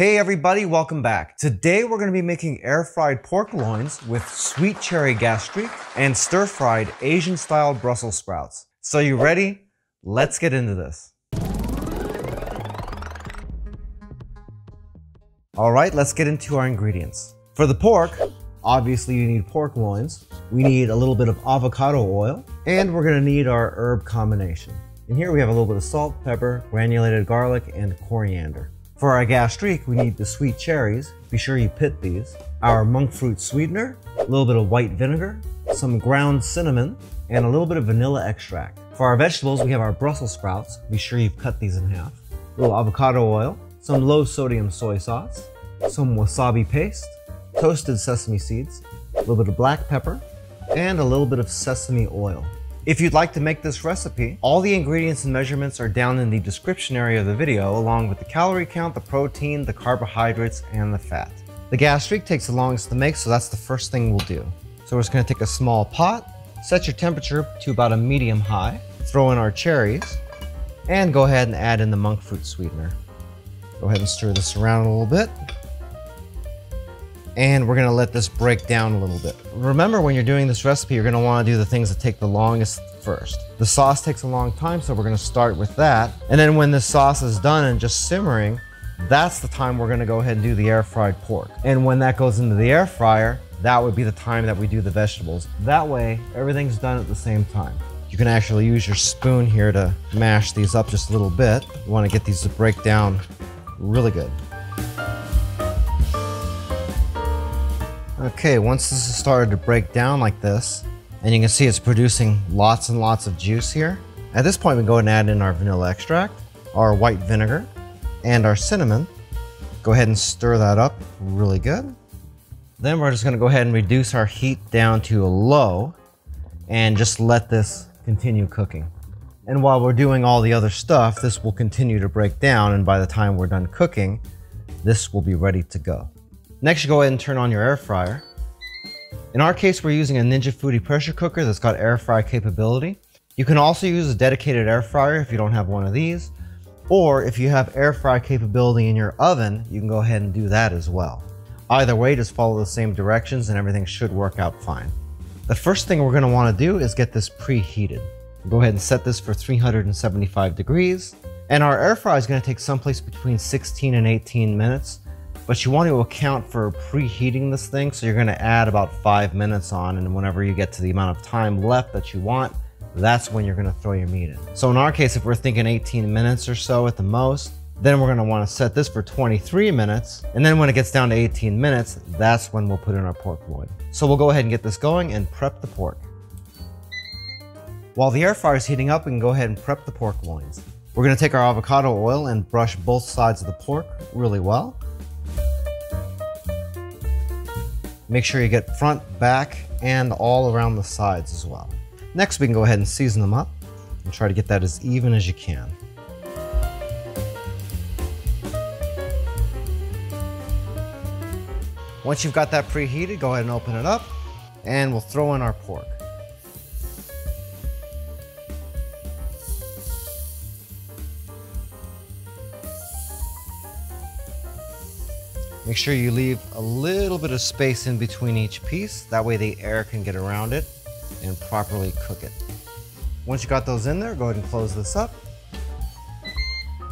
Hey everybody, welcome back. Today we're going to be making air-fried pork loins with sweet cherry gastrique and stir-fried Asian-style Brussels sprouts. So you ready? Let's get into this. Alright, let's get into our ingredients. For the pork, obviously you need pork loins. We need a little bit of avocado oil, and we're going to need our herb combination. In here we have a little bit of salt, pepper, granulated garlic, and coriander. For our gastrique, we need the sweet cherries. Be sure you pit these. Our monk fruit sweetener, a little bit of white vinegar, some ground cinnamon, and a little bit of vanilla extract. For our vegetables, we have our Brussels sprouts. Be sure you've cut these in half. A little avocado oil, some low sodium soy sauce, some wasabi paste, toasted sesame seeds, a little bit of black pepper, and a little bit of sesame oil. If you'd like to make this recipe, all the ingredients and measurements are down in the description area of the video, along with the calorie count, the protein, the carbohydrates, and the fat. The gastrique takes the longest to make, so that's the first thing we'll do. So we're just going to take a small pot, set your temperature to about a medium high, throw in our cherries, and go ahead and add in the monk fruit sweetener. Go ahead and stir this around a little bit. And we're gonna let this break down a little bit. Remember, when you're doing this recipe, you're gonna wanna do the things that take the longest first. The sauce takes a long time, so we're gonna start with that. And then when the sauce is done and just simmering, that's the time we're gonna go ahead and do the air-fried pork. And when that goes into the air fryer, that would be the time that we do the vegetables. That way, everything's done at the same time. You can actually use your spoon here to mash these up just a little bit. You wanna get these to break down really good. Okay, once this has started to break down like this, and you can see it's producing lots and lots of juice here. At this point, we go ahead and add in our vanilla extract, our white vinegar, and our cinnamon. Go ahead and stir that up really good. Then we're just gonna go ahead and reduce our heat down to a low, and just let this continue cooking. And while we're doing all the other stuff, this will continue to break down, and by the time we're done cooking, this will be ready to go. Next, you go ahead and turn on your air fryer. In our case, we're using a Ninja Foodi pressure cooker that's got air fry capability. You can also use a dedicated air fryer if you don't have one of these, or if you have air fry capability in your oven, you can go ahead and do that as well. Either way, just follow the same directions and everything should work out fine. The first thing we're going to want to do is get this preheated. Go ahead and set this for 375 degrees, and our air fry is going to take someplace between 16 and 18 minutes. But you want to account for preheating this thing, so you're going to add about 5 minutes on, and whenever you get to the amount of time left that you want, that's when you're going to throw your meat in. So in our case, if we're thinking 18 minutes or so at the most, then we're going to want to set this for 23 minutes, and then when it gets down to 18 minutes, that's when we'll put in our pork loin. So we'll go ahead and get this going and prep the pork. While the air fryer is heating up, we can go ahead and prep the pork loins. We're going to take our avocado oil and brush both sides of the pork really well. Make sure you get front, back, and all around the sides as well. Next, we can go ahead and season them up and try to get that as even as you can. Once you've got that preheated, go ahead and open it up, and we'll throw in our pork. Make sure you leave a little bit of space in between each piece. That way the air can get around it and properly cook it. Once you got those in there, go ahead and close this up.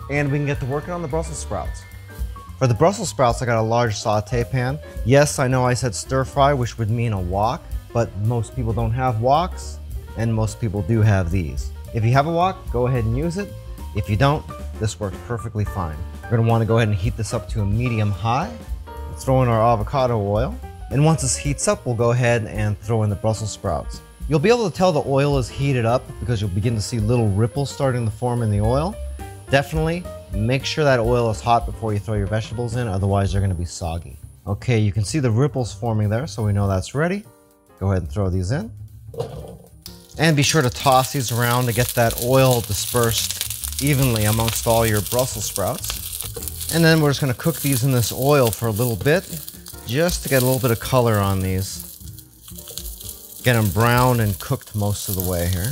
And we can get to working on the Brussels sprouts. For the Brussels sprouts, I got a large saute pan. Yes, I know I said stir fry, which would mean a wok, but most people don't have woks, and most people do have these. If you have a wok, go ahead and use it. If you don't, this works perfectly fine. We're going to want to go ahead and heat this up to a medium high. Throw in our avocado oil. And once this heats up, we'll go ahead and throw in the Brussels sprouts. You'll be able to tell the oil is heated up because you'll begin to see little ripples starting to form in the oil. Definitely make sure that oil is hot before you throw your vegetables in, otherwise they're going to be soggy. Okay, you can see the ripples forming there, so we know that's ready. Go ahead and throw these in. And be sure to toss these around to get that oil dispersed evenly amongst all your Brussels sprouts. And then we're just going to cook these in this oil for a little bit, just to get a little bit of color on these. Get them brown and cooked most of the way here.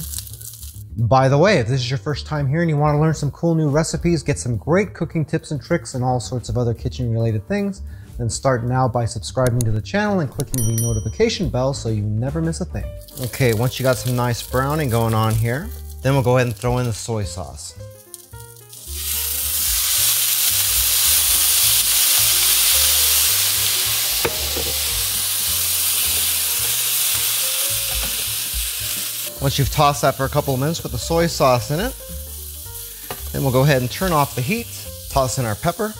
By the way, if this is your first time here and you want to learn some cool new recipes, get some great cooking tips and tricks and all sorts of other kitchen related things, then start now by subscribing to the channel and clicking the notification bell so you never miss a thing. Okay, once you got some nice browning going on here, then we'll go ahead and throw in the soy sauce. Once you've tossed that for a couple of minutes with the soy sauce in it, then we'll go ahead and turn off the heat, toss in our pepper,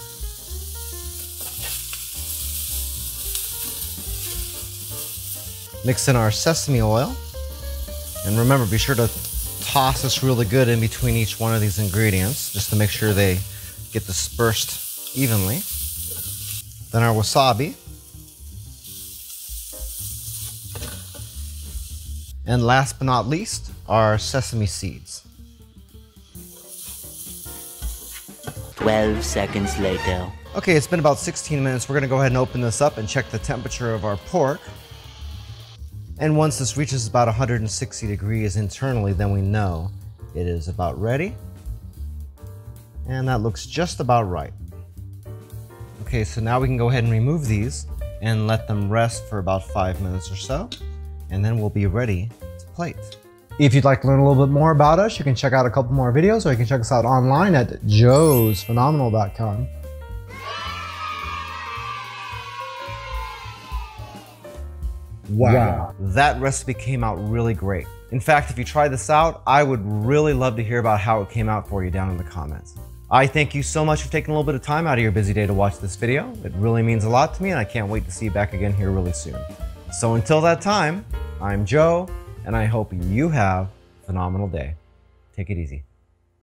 mix in our sesame oil, and remember, be sure to toss this really good in between each one of these ingredients just to make sure they get dispersed evenly. Then our wasabi. And last but not least, our sesame seeds. 12 seconds later. Okay, it's been about 16 minutes. We're gonna go ahead and open this up and check the temperature of our pork. And once this reaches about 160 degrees internally, then we know it is about ready. And that looks just about right. Okay, so now we can go ahead and remove these and let them rest for about 5 minutes or so. And then we'll be ready to plate. If you'd like to learn a little bit more about us, you can check out a couple more videos, or you can check us out online at joesphenomenal.com. Wow, that recipe came out really great. In fact, if you try this out, I would really love to hear about how it came out for you down in the comments. I thank you so much for taking a little bit of time out of your busy day to watch this video. It really means a lot to me, and I can't wait to see you back again here really soon. So until that time, I'm Joe, and I hope you have a phenomenal day. Take it easy.